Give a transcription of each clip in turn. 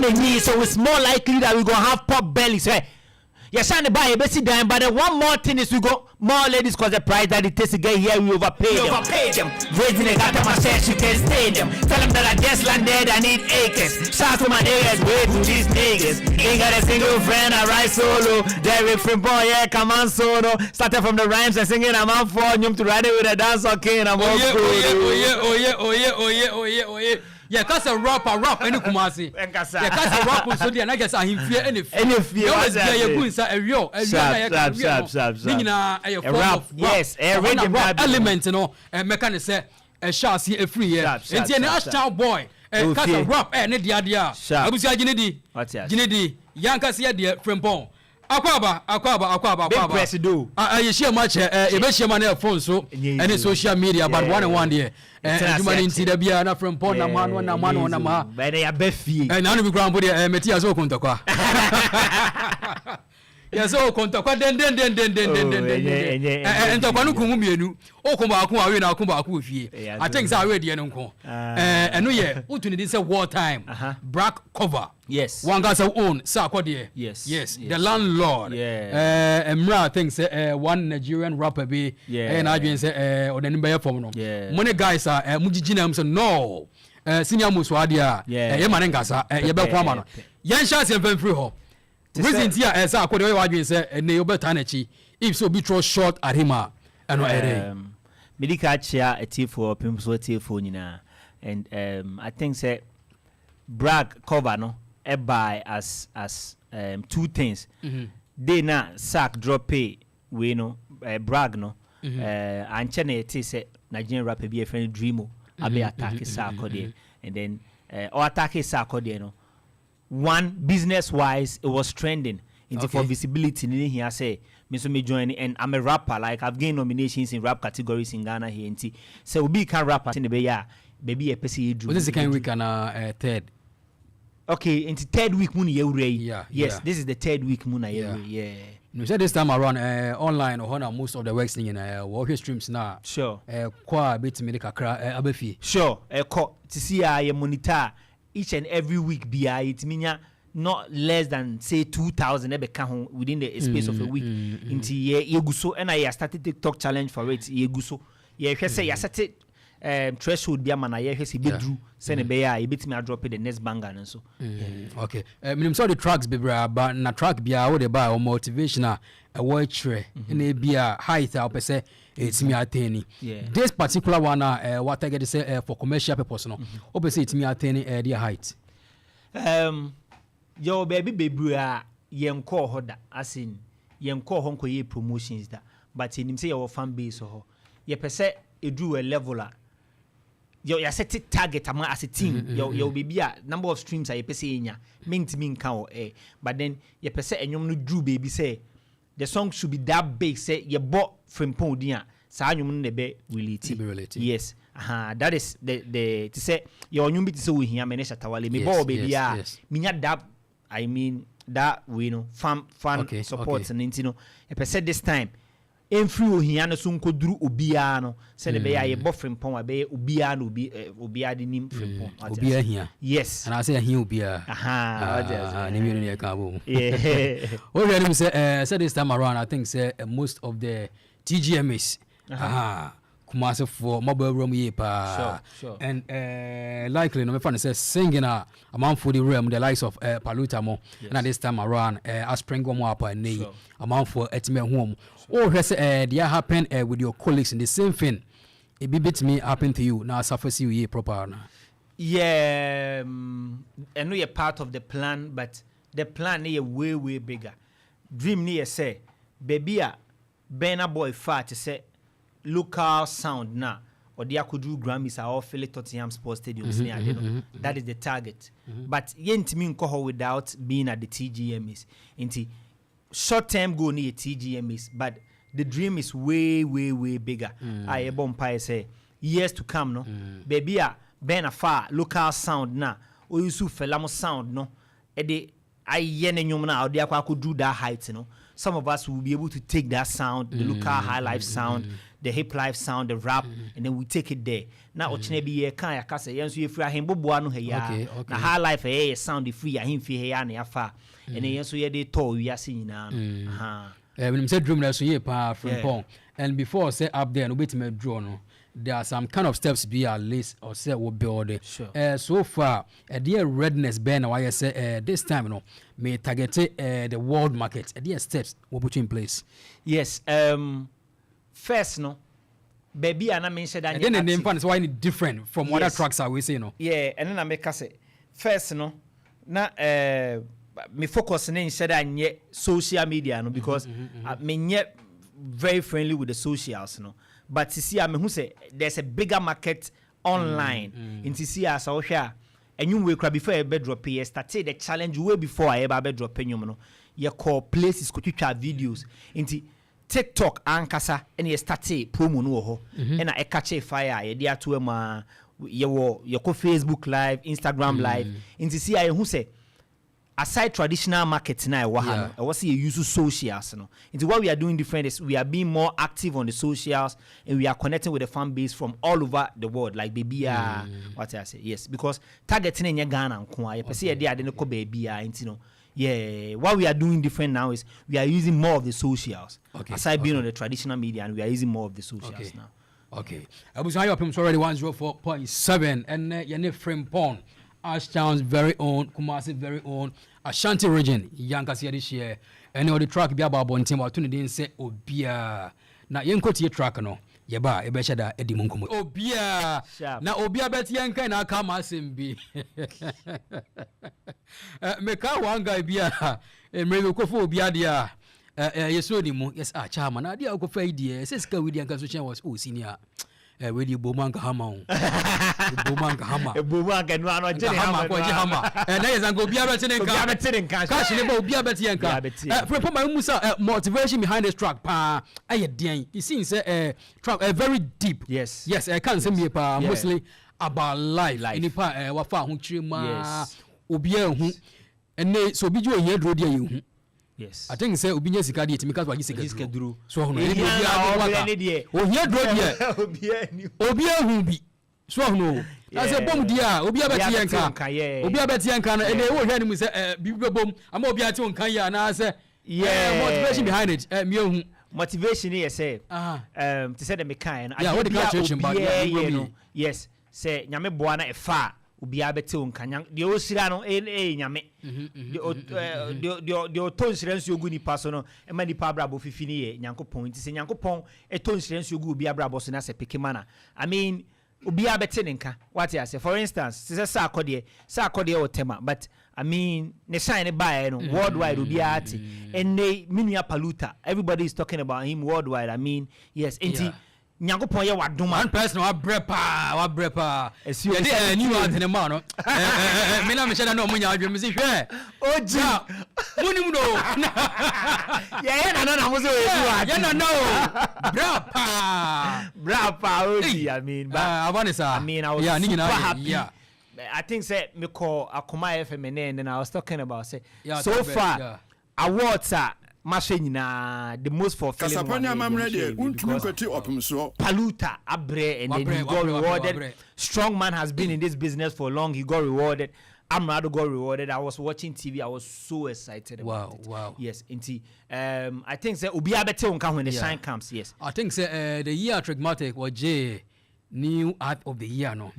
gonna need, so it's more likely that we're gonna have pop bellies, right? Yes, and buy a basic dime, but then one more thing is we go more ladies because the price that it takes to get here, we overpay them. Raising the cat my chest, you can stay them. Tell them that I just landed, I need acres. Shout to my niggas, wait to these niggas. Ain't got a single friend, I ride solo. Derek Phrimpong, yeah, come on solo. Started from the rhymes and singing, I'm on for you to ride it with a dance, okay, and I'm all oh yeah. Yeah, cause a rap any Kumasi. Yeah, cause a rap so there na guess him fear any fear. Always be a good inside a real sharp. Nina a rap, yes, a rap element, you know, and mechanic say a shall see a free year. And then a boy, cause a rap any dia. Abusia Ginedi. What's that? Ginedi, Yanka see dear Phrimpong. Akwaba. Big presido. You share much. You be share money phone so any social media, but one there. Humanity there be na Phrimpong na man na ma. But they are befi. And now we ground body meti azo kontokwa. Yes, so kontokwa den. Entokwa no kumu mienu. O kumba aku awe na kumba aku fie. I think say awe de no nko. Eno ye, utu ni say war time. Black cover. Yes. One guy's own, Sakode. Yes. The landlord. Yeah. Emra thinks one Nigerian rapper be. And I say or the number for no. Money guys are Mujijina so no. Senior Muswadia. Yemanengasa. Yebekwana. Yan shots and free ho. Reason here as Sakode Wajin say and Neobe Tanechi. If so be throw short at him. And medical chair a tea for Opemsuo tea for Nina. And I think say brag cover no. Buy as two things. They na sack drop pay we no brag no and chene it say Nigerian rapper be a friend dreamo abe attack sack there and then or attack sack there no one business wise it was trending into for visibility in here say me so me join and I'm a rapper like I've gained nominations in rap categories in Ghana here and so we can rapper in the bay baby a PC this is the kind we can third. Okay, into third week moon yeah. Yes, this is the third week moon yeah. You said this time around online or most of the works in walking streams now. Sure. Qua bit me kakra abefi. Sure. To see I monitor each and every week be it mean not less than say 2,000 within the space of a week. Into yeguso and I started TikTok challenge for it yeguso. Yeah, say I set it threshold be a man I he drew send a bear bit me drop it the next banger and so okay minimum so the tracks be but na track be a what buy or motivational a word tray in a be a height I say it's me attaining this particular one what I get to say for commercial purpose no open say it's me attaining their height yo baby yen call hoda as in yen call honko ye promotions that but in him say your fan base ho ye per se it drew a leveler. You set it target as a team. Your baby number of streams are pese mean count but then you per se and you drew baby say the song should be that big say you bought Phrimpong dia sa you mun be related. Yes. That is the to say your new bit so we here menesha tawale me ball baby minya that I mean that we know fan support and you know per se this time Enfri ohia no so nkoduru obia no se de be ya ye bo Phrimpong abe obia no obia de nim Phrimpong obia hia yes and I say hia obia ni mi no ye ka bo what really say this time around I think say most of the TGMs Kumasi for mobile room ye pa and likely no me fan say singing a man for the realm the likes of Paluta mo and this time around Aspring go mo apa nei a man for etime home or say there happen with your colleagues in the same thing it be bit me happen to you now surface you ye proper yeah I know you're part of the plan but the plan is way bigger dream near say baby Bena boy fat say local sound now or they could do Grammys or Philly Tottenham Sports Stadium that is the target but yent me nko without being at the TGMs into short term go near TGMs but the dream is way bigger I bompire say years to come no baby ben far local sound now or you so felamo sound no e de I yen nyum na or they could do that height no some of us will be able to take that sound, the local high life sound, the hip life sound, the rap, and then we take it there. Now, ochine bi ye kan ya kase yen so ye free ahembo boa no heya. Na high life eh sound free ahemfi heya na afa. And then yen so ye dey to wi ase nyina. When you say drum na so ye pa Phrimpong. And before say up there no wait me draw no. There are some kind of steps be at least or say will build it. Sure. So far, dear redness Ben why I say this time you know may target the world market. Dear steps will put you in place. Yes. First no, baby and I mentioned that. And then the name is why it different from other tracks are we say no. Yeah, and then I make us say first no, na me focus in said that social media no because me very friendly with the socials no. But to see, I mean, who say there's a bigger market online. In to see us out here, and you wake up before a bed drop. You started the challenge way before I ever bed drop. You know, you call places could try videos into TikTok and kasa, and you started promo no ho, and I catch a fire. You there to you call Facebook Live, Instagram Live. In to see, I who say. Aside traditional markets now, I was see use socials. No, into what we are doing different is we are being more active on the socials and we are connecting with the fan base from all over the world. Like baby, what I say, yes, because targeting in your Ghana and Kwa, you see, they are the baby, and you know, yeah. What we are doing different now is we are using more of the socials. Aside being on the traditional media, and we are using more of the socials now. Okay, I was high up him already 104.7 and your Phrimpong. Ashtown's very own, Kumasi very own, Ashanti region, Yankasi this year, and all the track be about one team, or didn't say, oh, beer. Now, Yanko to your track, no, Yaba, a better that Eddie Munkum. Oh, beer. Now, Obia Bet Yanka and I come as him be. Meka one guy beer, and maybe Kofu Biadia. Yes, yes, Chairman, I did go for idea, says Kawidian Constitution was senior. With you Bomanka Hammer. Bomanka Hammer. Bomanka no Hammer. And there is a go Biabetin cash about Biabetianka. Phrimpong Musa motivation behind this track. Pa I dear. It seems a track very deep. Yes. Yes, I can't say me mostly about life. In pa wafa hunchima obia and so be you here draw you. Yes. I think say obinya sika dey timi kaso agise duru. So hono e dey o here draw dey. Obi ahu bi. So hono. I say bom dia obi abeti yanka. Obi abeti yanka na e dey wo hwe ni mu say bibi bom ama obi ati onkan ya na say motivation behind it. Me ahu motivation here say to say the mekan. Yeah, what the catch about yes. Say nyame boa na e fa obi abete onkanya de osira no nyame de o tonsrensu ogu ni paso no e ma ni pa brabo fifi ni ye nyankopon nti se nyankopon e tonsrensu ogu obi brabo so na se pekemana I mean obi abete nka what I say for instance se sa akode o tema but I mean ne shine by no worldwide obi ati and minu paluta everybody is talking about him worldwide I mean yes enti Nyankopon ye wadom one person wa brepa e dey new out in the man no me na me sheda na omunya adwe me si hwe oji munim no ye na mo so e ye no brapa oji I mean but I was super happy I think say me call Akoma FM and then I was talking about say so far awards are the most fulfilling Opemsuo Paluta Abre and then he got rewarded. Strong man has been in this business for long. He got rewarded. Amrado got rewarded. I was watching TV. I was so excited about it. Wow. Yes, indeed. I think say Obi abete unka when the shine comes. Yes. I think say the year Trigmatic was J new art of the year no.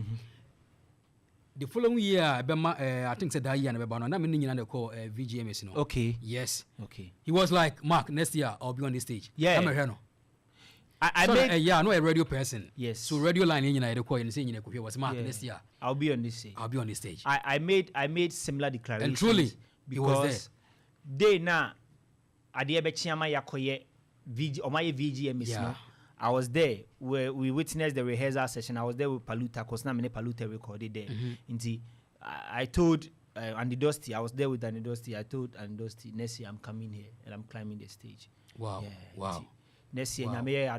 The following year, I think said that year, I mean, call VGMS. No. Okay. Yes. Okay. He was like, Mark, next year I'll be on this stage. Yeah. I made I'm not a radio person. Yes. So radio line in the call and saying was Mark next year. I'll be on this stage. I made similar declarations. And truly, because they na Adi Bechiama Yakoye VGMS. Yeah. I was there where we witnessed the rehearsal session. I was there with Paluta because now Paluta recorded there. I told Andy Dusty, I was there with Andy Dusty. I told Andy Dusty, next year I'm coming here and I'm climbing the stage. Wow. Yeah, wow. Next year, yeah,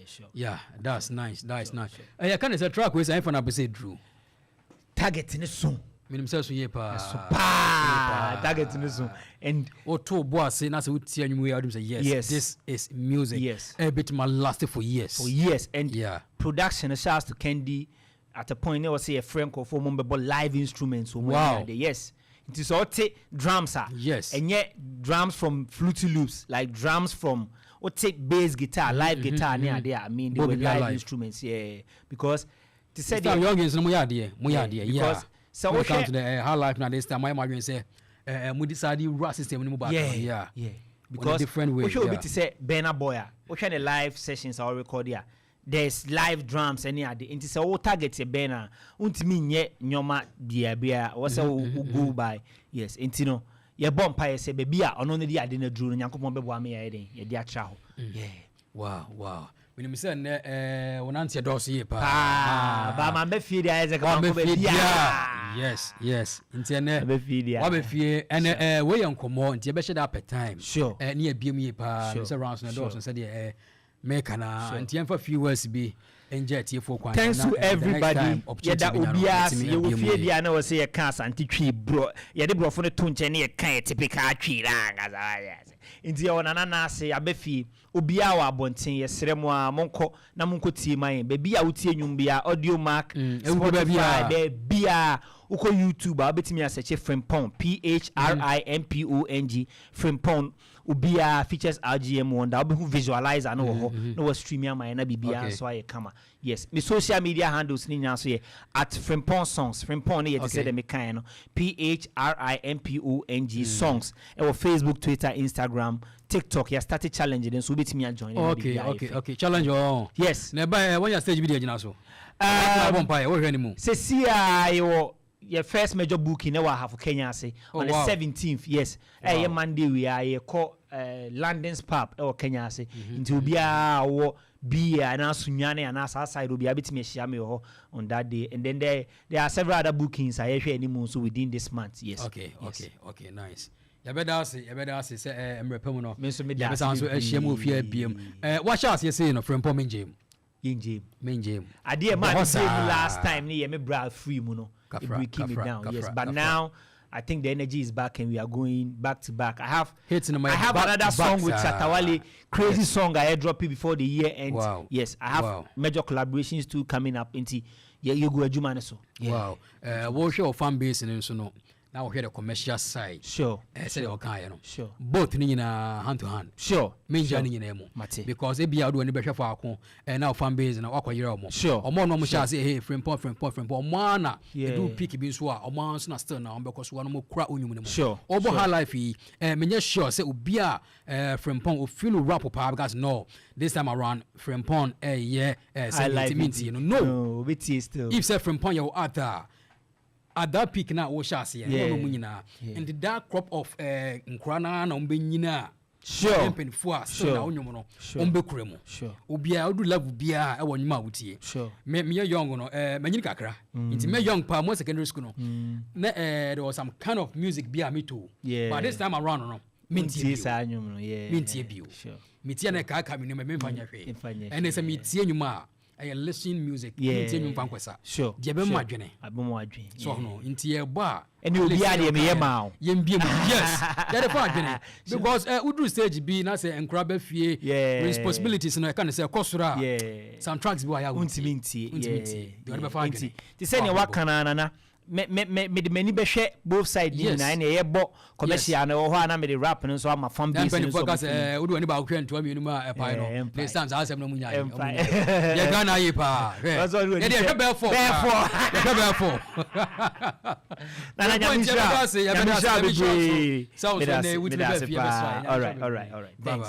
sure. Yeah, that's nice. That's nice. I kind of a track where I found up say Drew. Targeting it soon. Minim say so ye pa. Target no so. And to boss say na say uti anwum we adum say yes, this is music. Yes. A bit my lasted for years. For years. And production shouts to Kendi at a point they was say a Franco for member live instruments. Wow. Yes. It is all take drums yes. And yet drums from Fruity Loops, like drums from or take bass guitar, live guitar near there. I mean they were live instruments, because to say the youngins no mo ya de because so we come to the high life now this time my imagine say we decide rap system no back because different way we should be to say Bena Boya we try the live sessions or record here. There's live drums any other into say all target your Bena untimi nye nyoma bia what say go by yes into no ye bomb pie say baby a ono ne di ade na duru nyankopon bebo am ye den ye di atra ho wow when me say when anti do so ye pa ba man be fie dia Isaac man ko be yes into ne be fie dia wa be fie and we yankomo into be share that time sure ne abiem ye pa me say rounds na do so say de make na into yan for few words be enjoy for kwan. Thanks to everybody. Yeah, that obias you will fear the ana say a cancer anti tree bro. Yeah, the bro for the tunche ne kan typical tree la gaza. Inti ya wana na say abefi obia wa abonten ye seremo a monko na monko tie man baby a utie nwum bia audio mark Spotify bia uko YouTube a betimi a search Phrimpong Phrimpong Phrimpong ubia features RGM one that we visualize and no was streaming my na bibia so I come yes me social media handles ni nya so at Phrimpong songs Phrimpong ne say dem kan no Phrimpong songs e wo Facebook Twitter Instagram TikTok ya started challenge then so betimi a join okay challenge yes na ba when your stage video gina so bompa we hwe ni mu se sia yo your first major booking na wa have Kenya say on the 17th yes Monday we are call London's pub Kenya say into bia wo bia na sunyane and as side obi abetimi hia me ho on that day and then there are several other bookings I hwe any so within this month yes okay nice ya better say say emrepem no me so me da so ehia mu ofia biem what chance you say no Phrimpong menjem ade man last time ni me bra free mu no it breaking me down yes but now I think the energy is back and we are going back to back. I have another song with Chatawale, crazy song I dropped before the year ends. Wow. Yes, I have major collaborations too coming up into you go Jumane so. Wow. What your fan base and so no. Now we hear the commercial side. Sure. Say okay, you know. Sure. Both ni na hand to hand. Sure. Me jani ni emo. Because e bia do ni be hwe for akon now fan base na wakoyere omo. Sure. Omo no mo sha say hey Phrimpong omo na do pick bi so a omo so na still na omo because one mo kura onyum ni mo. Sure. Obo high life yi menye sure say obi a Phrimpong o feel rap pa because no this time around Phrimpong say no we still. If say Phrimpong you other at that peak na wo sha se no mu nyina and that crop of nkrana na ombe nyina sure penfo a so na onyum no ombe kuremu sure obia odu level bia e wonyuma wutie sure me young no manyini kakra nti me young pa mo secondary school no na there was some kind of music bia me too but this time around no mintie sa anyum no mintie bio sure mitie na kaka me no me mfanya hwe and say mitie nyuma I listen music mintie nyum fankwesa sure dia be madwene so no nti e ba and you be ade me yema yembiem yes that the fun because udru stage B na say enkura ba fie responsibilities no e kan say kosura some tracks bi wa ya untiminti the one be fun ti say ne wakana na me de mani be hwe both side ni na na ye bo commercial na ho na me de rap no so ama fan base no so udu ani ba hwe nto ami no e pa no the stands asem no munya ye gana ye pa ye de hwe be for na na nyamisha be so ne wuti be fie be so all right thanks